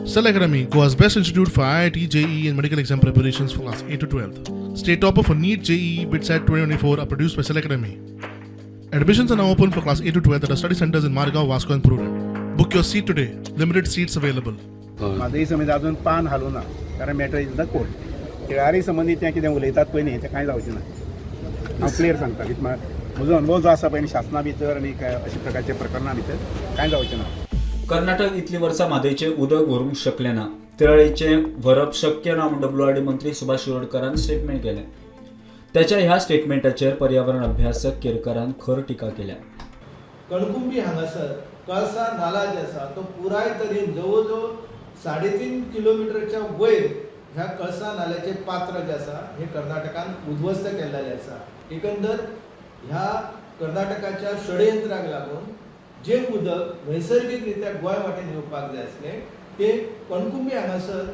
Cell Academy, Goa's best institute for IIT, JEE and medical exam preparations for class 8 to 12th. State topper for NEET, JEE, BITSAT 2024 are produced by Cell Academy. Admissions are now open for class 8 to 12th at our study centers in Margao, Vasco and Prudent. Book your seat today. Limited seats available. माझंही समज अजून पान हालू ना कारण matter is the court खेळारी संबंदीत तें कितें उलयतात पळय न्ही तें कांय जावचें ना हांव क्लियर सांगता की म्हजो अनुभव जो आसा पळय शासना भितर आनी अशा प्रकारच्या प्रकरणां भितर कांय जावचें ना. कर्नाटक इतली वर्सां म्हादयचें उदक व्हरूंक शकलें ना, तिरळेचें व्हरप शक्य ना म्हूण WRD मंत्री सुभाष शिरोडकरान स्टेटमेंट केलें. त्याच्या ह्या स्टेटमेंटाचेर पर्यावरण अभ्यासक केरकरान खर टिका केल्या. कणकुंबी हांगासर कळसा नाला जे आसा तो पुराय तरेन जवळ जवळ 3.5 किलोमिटरच्या वयर ह्या कळसा नाल्याचे पात्र जे आसा हे कर्नाटकान उद्ध्वस्त केल्लेले आसा. एकंदर ह्या कर्नाटकाच्या षडयंत्राक लागून जे उदक नैसर्गिकरित्या गोंय वाटेन येवपाक जाय आसलें ते कणकुंबी हांगासर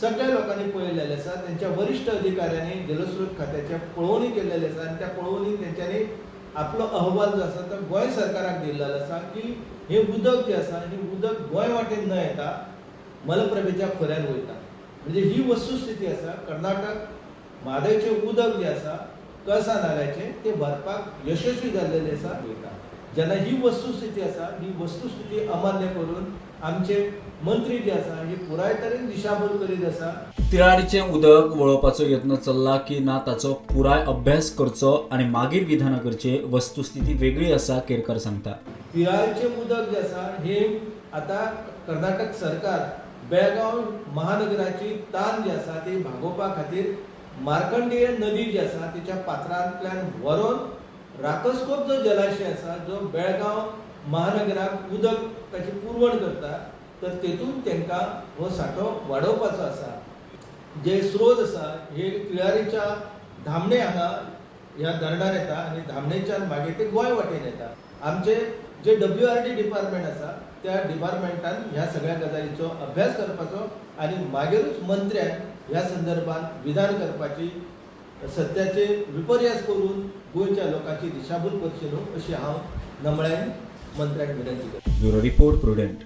सगळ्या लोकांनी पळयलेलें आसा. त्यांच्या वरिश्ठ अधिकाऱ्यांनी जलस्रोत खात्याच्या पळोवणी केल्लेली आसा आनी त्या पळोवणीक तेंच्यांनी आपलो अहवाल जो आसा तो गोंय सरकाराक दिल्लो आसा की हे उदक जे आसा हे उदक गोंय वाटेन न येता मलप्रभेच्या खोऱ्यान वयता. म्हणजे ही वस्तुस्थिती आसा. कर्नाटक म्हादयचें उदक जे आसा कळसा नाल्याचें ते भरपाक यशस्वी जाल्लेलें आसा वयता. जेन्ना ही वस्तुस्थिती आसा ही वस्तुस्थिती अमान्य करून आमचे मंत्री जे आसा हे पुराय तरेन दिशाभूल करीत आसा. तिराडीचें उदक वळोवपाचो यत्न चल्ला की ना ताचो पुराय अभ्यास करचो आनी मागीर विधानां करची वस्तुस्थिती वेगळी आसा, केरकर सांगता. तिराळेचें उदक जे आसा हे आता कर्नाटक सरकार बेळगांव महानगराची तान जी आसा ती भागोवपा खातीर मार्कंडेय नदी जी आसा तिच्या पात्रांतल्यान व्हरून राकस्कोप जो जलाशय आसा जो बेळगांव महानगराक उदक ताची पुरवण करता तर तेतून तांकां हो सांठो वाडोवपाचो आसा. जे स्रोत आसा हे तिळारीच्या धामणे हांगा ह्या धरणार येता आनी धामणेच्यान मागीर ते गोंय वाटेन येता. आमचे जे WRD डिपार्टमेंट आसा त्या डिपार्टमेंटान ह्या सगळ्या गजालीचो अभ्यास करपाचो आनी मागीरूच मंत्र्यान ह्या संदर्भात विधान करपाची सत्याचे विपर्यास करून गोंयच्या लोकांची दिशाभूल करची न्हू अशी हांव नमळ्यान मंत्र्याक विनंती करता. Bureau report, prudent.